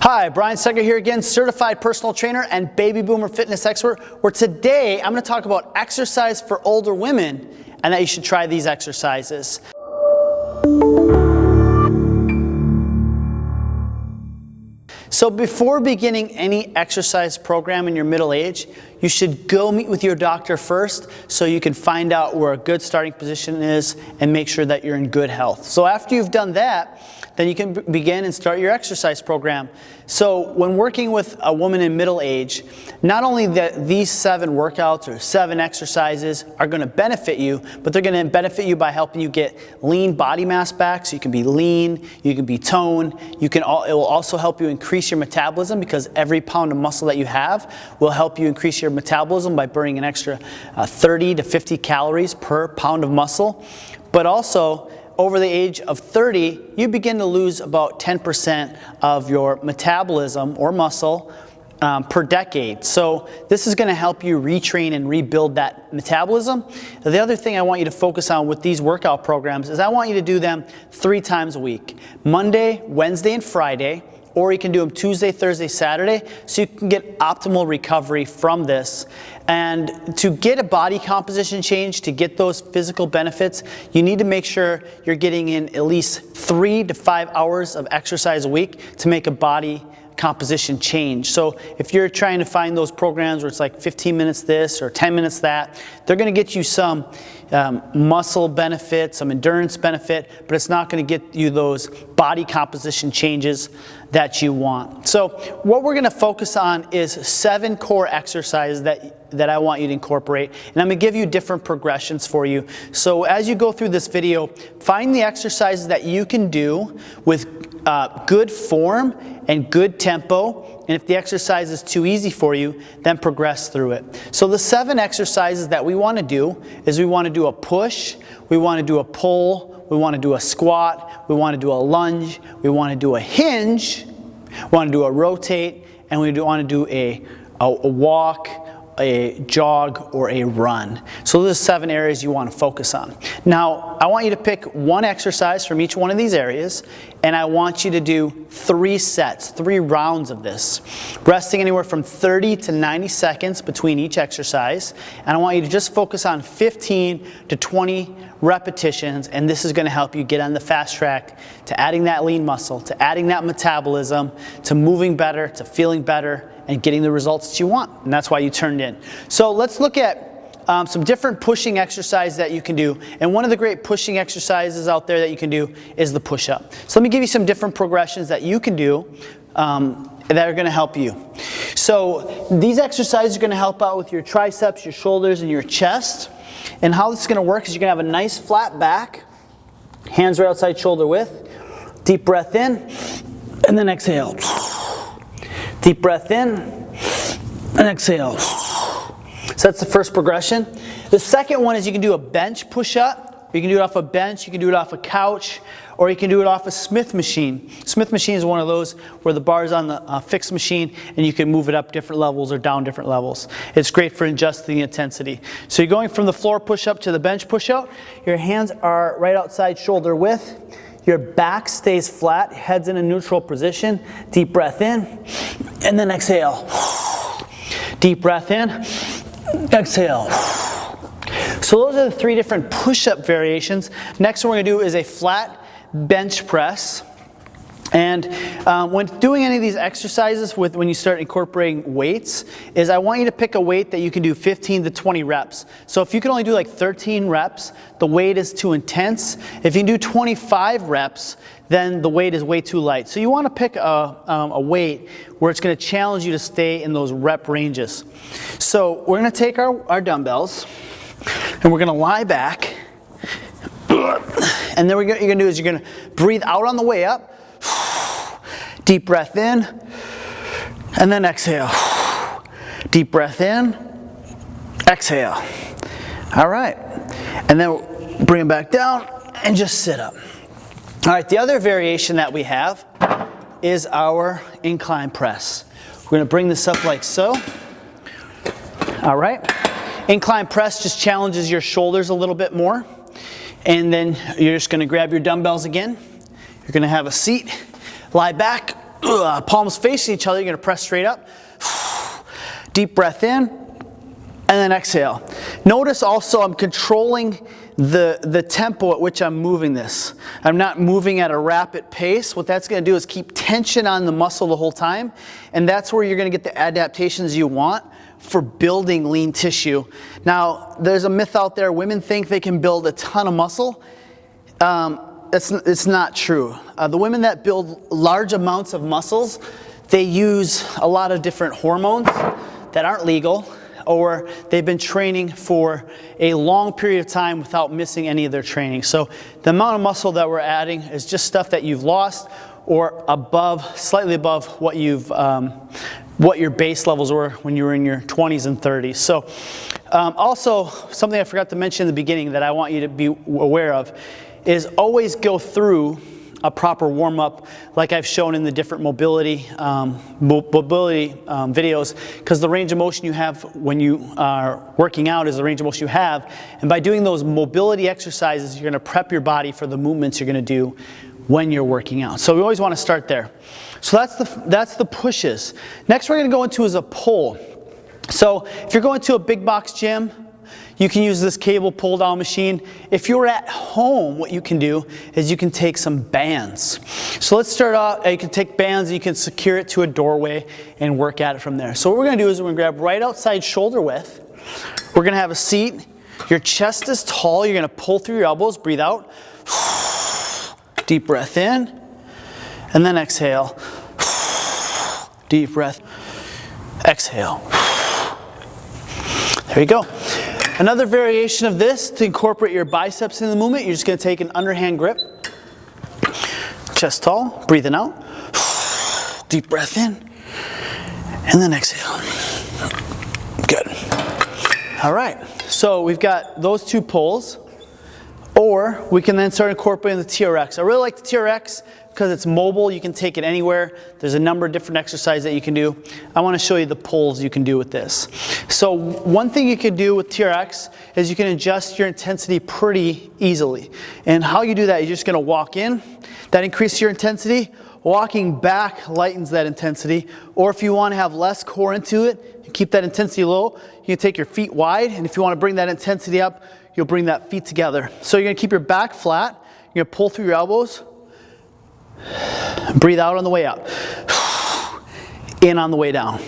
Hi, Brian Seger here again, certified personal trainer and baby boomer fitness expert, where today I'm going to talk about exercise for older women and that you should try these exercises. So before beginning any exercise program in your middle age, you should go meet with your doctor first so you can find out where a good starting position is and make sure that you're in good health. So after you've done that, then you can begin and start your exercise program. So when working with a woman in middle age, not only that these 7 workouts or 7 exercises are going to benefit you, but they're going to benefit you by helping you get lean body mass back, so you can be lean, you can be toned, it will also help you increase your metabolism, because every pound of muscle that you have will help you increase your metabolism by burning an extra 30 to 50 calories per pound of muscle. But also, over the age of 30, you begin to lose about 10% of your metabolism or muscle per decade. So this is going to help you retrain and rebuild that metabolism. The other thing I want you to focus on with these workout programs is I want you to do them 3 times a week. Monday, Wednesday, and Friday. Or you can do them Tuesday, Thursday, Saturday, so you can get optimal recovery from this. And to get a body composition change, to get those physical benefits, you need to make sure you're getting in at least 3 to 5 hours of exercise a week to make a body composition change. So if you're trying to find those programs where it's like 15 minutes this or 10 minutes that, they're going to get you some muscle benefit, some endurance benefit, but it's not going to get you those body composition changes that you want. So what we're going to focus on is 7 core exercises that I want you to incorporate, and I'm going to give you different progressions for you. So as you go through this video, find the exercises that you can do with good form and good tempo, and if the exercise is too easy for you, then progress through it. So the 7 exercises that we want to do is we want to do a push, we want to do a pull, we want to do a squat, we want to do a lunge, we want to do a hinge, we want to do a rotate, and we want to do a walk, a jog, or a run. So those are 7 areas you want to focus on. Now, I want you to pick one exercise from each one of these areas, and I want you to do 3 sets, 3 rounds of this, resting anywhere from 30 to 90 seconds between each exercise. And I want you to just focus on 15 to 20 repetitions, and this is going to help you get on the fast track to adding that lean muscle, to adding that metabolism, to moving better, to feeling better, and getting the results that you want. And that's why you turned in. So let's look at some different pushing exercises that you can do. And one of the great pushing exercises out there that you can do is the push-up. So let me give you some different progressions that you can do that are going to help you. So these exercises are going to help out with your triceps, your shoulders, and your chest. And how this is going to work is you're going to have a nice flat back, hands are outside shoulder width, deep breath in, and then exhale. Deep breath in, and exhale. So that's the first progression. The second one is you can do a bench push-up. You can do it off a bench, you can do it off a couch, or you can do it off a Smith machine. Smith machine is one of those where the bar is on the fixed machine and you can move it up different levels or down different levels. It's great for adjusting the intensity. So you're going from the floor push-up to the bench push-up. Your hands are right outside shoulder width. Your back stays flat, head's in a neutral position. Deep breath in, and then exhale. Deep breath in, exhale. So those are the 3 different push-up variations. Next one we're going to do is a flat bench press. And when doing any of these exercises, when you start incorporating weights, is I want you to pick a weight that you can do 15 to 20 reps. So if you can only do like 13 reps, the weight is too intense. If you can do 25 reps, then the weight is way too light. So you want to pick a weight where it's going to challenge you to stay in those rep ranges. So we're going to take our dumbbells, and we're going to lie back. And then what you're going to do is you're going to breathe out on the way up. Deep breath in, and then exhale. Deep breath in, exhale. All right, and then bring it back down and just sit up. All right, the other variation that we have is our incline press. We're going to bring this up like so. All right, incline press just challenges your shoulders a little bit more. And then you're just going to grab your dumbbells again. You're going to have a seat, lie back, palms facing each other, you're gonna press straight up. Deep breath in, and then exhale. Notice also I'm controlling the tempo at which I'm moving this. I'm not moving at a rapid pace. What that's gonna do is keep tension on the muscle the whole time, and that's where you're gonna get the adaptations you want for building lean tissue. Now, there's a myth out there, women think they can build a ton of muscle. It's not true. The women that build large amounts of muscles, they use a lot of different hormones that aren't legal, or they've been training for a long period of time without missing any of their training. So the amount of muscle that we're adding is just stuff that you've lost or above, slightly above what you've, what your base levels were when you were in your 20s and 30s. So also, something I forgot to mention in the beginning that I want you to be aware of is always go through a proper warm-up like I've shown in the different mobility videos, because the range of motion you have when you are working out is the range of motion you have, and by doing those mobility exercises you're going to prep your body for the movements you're going to do when you're working out. So we always want to start there. So that's the pushes. Next we're going to go into is a pull. So if you're going to a big box gym, you can use this cable pull down machine. If you're at home, what you can do is you can take some bands. So let's start out, you can take bands, you can secure it to a doorway and work at it from there. So what we're gonna do is we're gonna grab right outside shoulder width. We're gonna have a seat. Your chest is tall, you're gonna pull through your elbows, breathe out. Deep breath in, and then exhale. Deep breath, exhale. There you go. Another variation of this to incorporate your biceps in the movement, you're just going to take an underhand grip, chest tall, breathing out, deep breath in, and then exhale. Good. All right, so we've got those two pulls, or we can then start incorporating the TRX. I really like the TRX because it's mobile, you can take it anywhere. There's a number of different exercises that you can do. I want to show you the pulls you can do with this. So one thing you can do with TRX is you can adjust your intensity pretty easily. And how you do that, you're just going to walk in, that increases your intensity. Walking back lightens that intensity. Or if you want to have less core into it, you keep that intensity low, you can take your feet wide, and if you want to bring that intensity up, you'll bring that feet together. So you're going to keep your back flat, you're going to pull through your elbows, breathe out on the way up, in on the way down.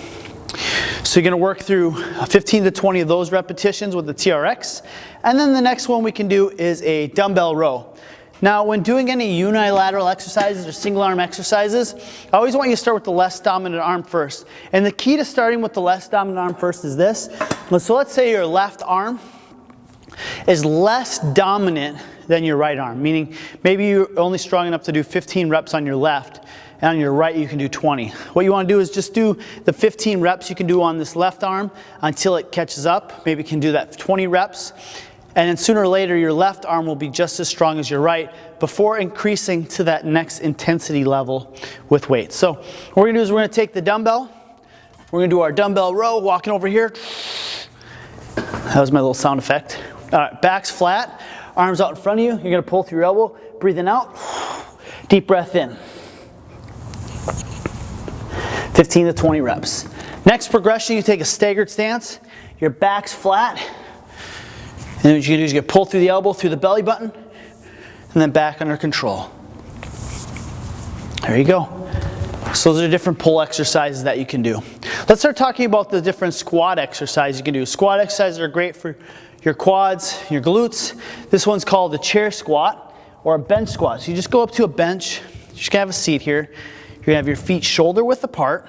So you're going to work through 15 to 20 of those repetitions with the TRX. And then the next one we can do is a dumbbell row. Now when doing any unilateral exercises or single arm exercises, I always want you to start with the less dominant arm first. And the key to starting with the less dominant arm first is this. So let's say your left arm is less dominant than your right arm, meaning maybe you're only strong enough to do 15 reps on your left, and on your right you can do 20. What you want to do is just do the 15 reps you can do on this left arm until it catches up. Maybe you can do that 20 reps, and then sooner or later your left arm will be just as strong as your right before increasing to that next intensity level with weight. So what we're going to do is we're going to take the dumbbell, we're going to do our dumbbell row, walking over here. That was my little sound effect. All right, back's flat, arms out in front of you. You're going to pull through your elbow, breathing out, deep breath in. 15 to 20 reps. Next progression, you take a staggered stance. Your back's flat. And what you're going to do is you're going to pull through the elbow, through the belly button, and then back under control. There you go. So those are different pull exercises that you can do. Let's start talking about the different squat exercises you can do. Squat exercises are great for your quads, your glutes. This one's called the chair squat or a bench squat. So you just go up to a bench. You're just going to have a seat here. You're going to have your feet shoulder width apart,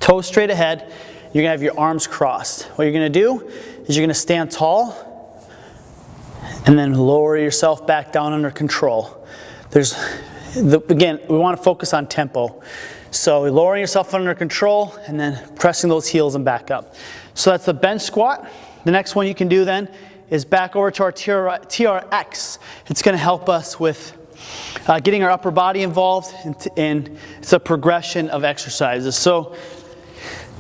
toes straight ahead. You're going to have your arms crossed. What you're going to do is you're going to stand tall and then lower yourself back down under control. Again, we want to focus on tempo. So lowering yourself under control and then pressing those heels and back up. So that's the bench squat. The next one you can do then is back over to our TRX. It's going to help us with getting our upper body involved, and it's a progression of exercises. So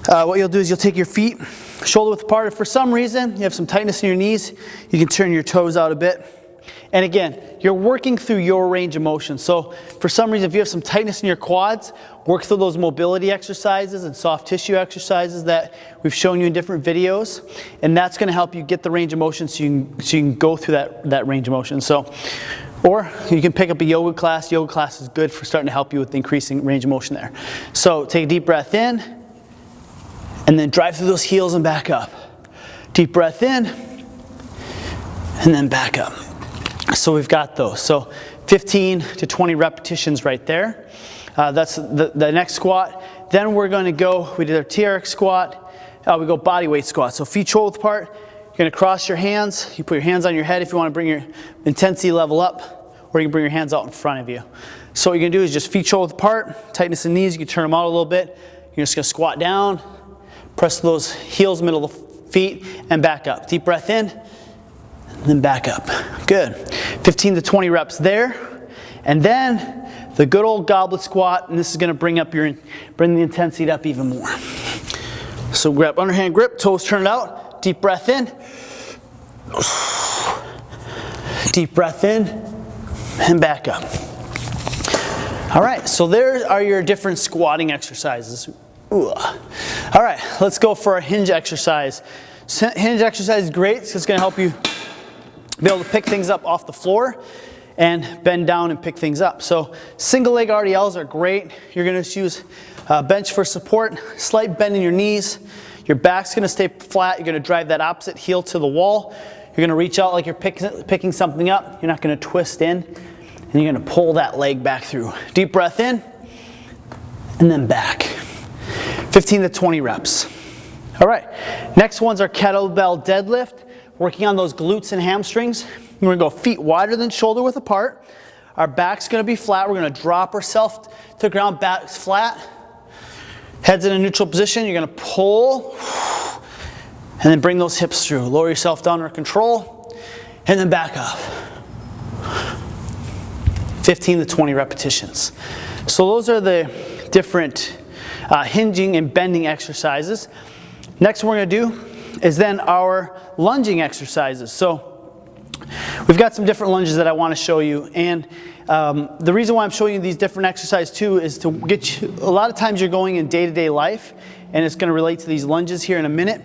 what you'll do is you'll take your feet shoulder width apart. If for some reason you have some tightness in your knees, you can turn your toes out a bit And again, you're working through your range of motion. So for some reason, if you have some tightness in your quads, work through those mobility exercises and soft tissue exercises that we've shown you in different videos. And that's gonna help you get the range of motion so you can go through that range of motion. So, or you can pick up a yoga class. Yoga class is good for starting to help you with increasing range of motion there. So take a deep breath in, and then drive through those heels and back up. Deep breath in, and then back up. So we've got those. So 15 to 20 repetitions right there. That's the next squat. Then we're going to go, we did our TRX squat. We go body weight squat. So feet shoulder apart. You're going to cross your hands. You put your hands on your head if you want to bring your intensity level up, or you can bring your hands out in front of you. So what you're going to do is just feet shoulder apart, tightness in knees. You can turn them out a little bit. You're just going to squat down, press those heels, middle of the feet, and back up. Deep breath in, and then back up. Good. 15 to 20 reps there. And then the good old goblet squat, and this is going to bring the intensity up even more. So grab underhand grip, toes turned out, deep breath in. Deep breath in, and back up. All right, so there are your different squatting exercises. Ooh. All right, let's go for our hinge exercise. Hinge exercise is great, so it's going to help you be able to pick things up off the floor and bend down and pick things up. So single leg RDLs are great. You're going to use bench for support, slight bend in your knees. Your back's going to stay flat. You're going to drive that opposite heel to the wall. You're going to reach out like you're picking something up. You're not going to twist in, and you're going to pull that leg back through. Deep breath in, and then back. 15 to 20 reps. All right, next one's our kettlebell deadlift. Working on those glutes and hamstrings. We're gonna go feet wider than shoulder width apart. Our back's gonna be flat. We're gonna drop ourselves to the ground, back's flat. Head's in a neutral position. You're gonna pull, and then bring those hips through. Lower yourself down under control, and then back up. 15 to 20 repetitions. So those are the different hinging and bending exercises. Next one we're gonna do is then our lunging exercises. So we've got some different lunges that I want to show you, and the reason why I'm showing you these different exercises too is to get you, a lot of times you're going in day-to-day life, and it's going to relate to these lunges here in a minute,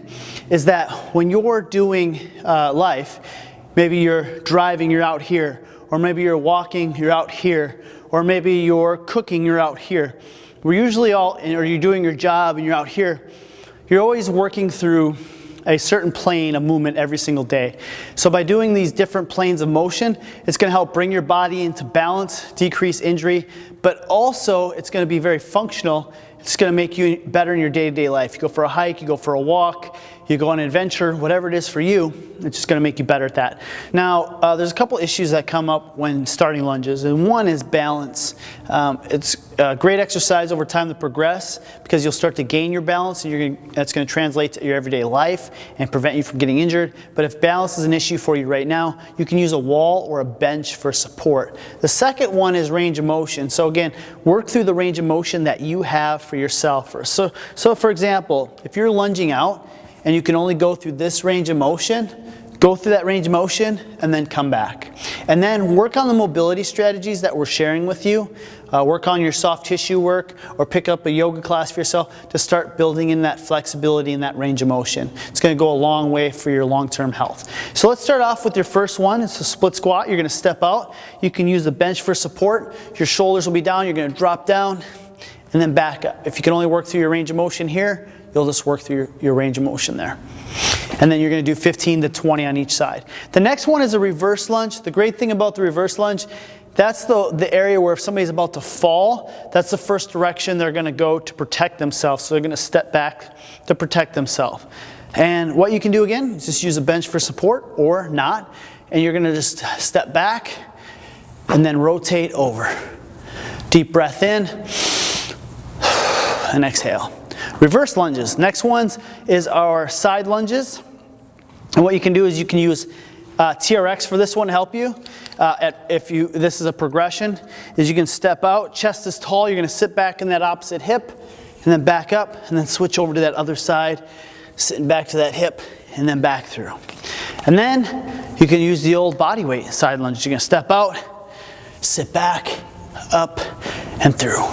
is that when you're doing life, maybe you're driving, you're out here, or maybe you're walking, you're out here, or maybe you're cooking, you're out here. We're usually all, or you're doing your job and you're out here, you're always working through a certain plane of movement every single day. So by doing these different planes of motion, it's going to help bring your body into balance, decrease injury, but also it's going to be very functional. It's going to make you better in your day-to-day life. You go for a hike, you go for a walk, you go on an adventure, whatever it is for you, it's just going to make you better at that. Now, there's a couple issues that come up when starting lunges, and one is balance. It's a great exercise over time to progress because you'll start to gain your balance, and that's going to translate to your everyday life and prevent you from getting injured. But if balance is an issue for you right now, you can use a wall or a bench for support. The second one is range of motion. So again, work through the range of motion that you have for yourself first. So for example, if you're lunging out and you can only go through this range of motion, go through that range of motion and then come back. And then work on the mobility strategies that we're sharing with you. Work on your soft tissue work, or pick up a yoga class for yourself to start building in that flexibility and that range of motion. It's going to go a long way for your long-term health. So let's start off with your first one. It's a split squat. You're going to step out. You can use the bench for support. Your shoulders will be down. You're going to drop down and then back up. If you can only work through your range of motion here, you'll just work through your range of motion there. And then you're going to do 15 to 20 on each side. The next one is a reverse lunge. The great thing about the reverse lunge, that's the area where if somebody's about to fall, that's the first direction they're going to go to protect themselves. So they're going to step back to protect themselves. And what you can do again is just use a bench for support or not. And you're going to just step back and then rotate over. Deep breath in and exhale. Reverse lunges. Next ones is our side lunges. And what you can do is you can use TRX for this one to help you. This is a progression, is you can step out, chest is tall, you're going to sit back in that opposite hip, and then back up, and then switch over to that other side, sitting back to that hip, and then back through. And then You can use the old body weight side lunge. You're gonna step out, sit back, up, and through.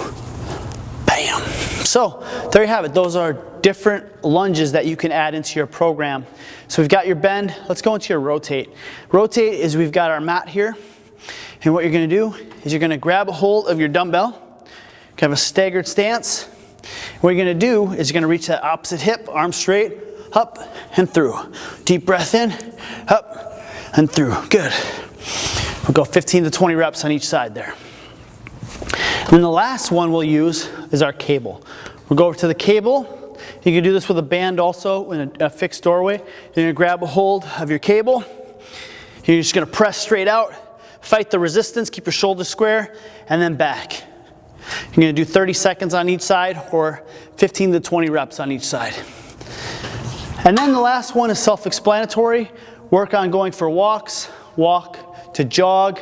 Bam. So there you have it. Those are different lunges that you can add into your program. So we've got your bend. Let's go into your rotate. Rotate is we've got our mat here. And what you're gonna do is you're gonna grab a hold of your dumbbell, kind of a staggered stance. What you're gonna do is you're gonna reach that opposite hip, arm straight, up and through. Deep breath in, up and through. Good. We'll go 15 to 20 reps on each side there. And then the last one we'll use is our cable. We'll go over to the cable. You can do this with a band also in a fixed doorway. You're gonna grab a hold of your cable. You're just gonna press straight out, fight the resistance, keep your shoulders square, and then back. You're gonna do 30 seconds on each side or 15 to 20 reps on each side. And then the last one is self-explanatory. Work on going for walks, walk to jog,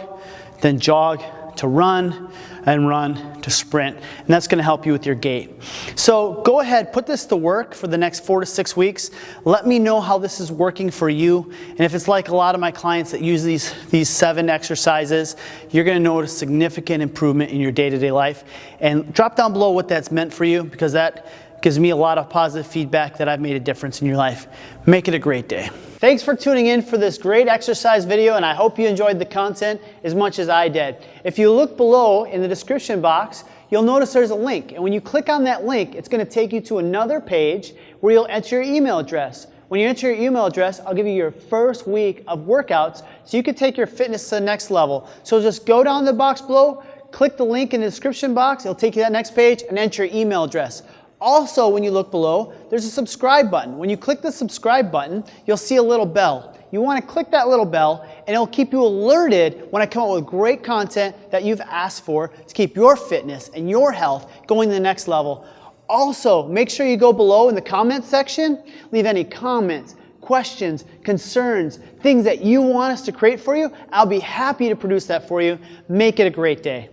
then jog to run, and run to sprint. And that's gonna help you with your gait. So go ahead, put this to work for the next 4 to 6 weeks. Let me know how this is working for you. And if it's like a lot of my clients that use these 7 exercises, you're gonna notice significant improvement in your day-to-day life. And drop down below what that's meant for you, because that gives me a lot of positive feedback that I've made a difference in your life. Make it a great day. Thanks for tuning in for this great exercise video, and I hope you enjoyed the content as much as I did. If you look below in the description box, you'll notice there's a link. And when you click on that link, it's gonna take you to another page where you'll enter your email address. When you enter your email address, I'll give you your first week of workouts so you can take your fitness to the next level. So just go down the box below, click the link in the description box, it'll take you to that next page, and enter your email address. Also, when you look below, there's a subscribe button. When you click the subscribe button, you'll see a little bell. You want to click that little bell, and it'll keep you alerted when I come up with great content that you've asked for to keep your fitness and your health going to the next level. Also, make sure you go below in the comments section, leave any comments, questions, concerns, things that you want us to create for you. I'll be happy to produce that for you. Make it a great day.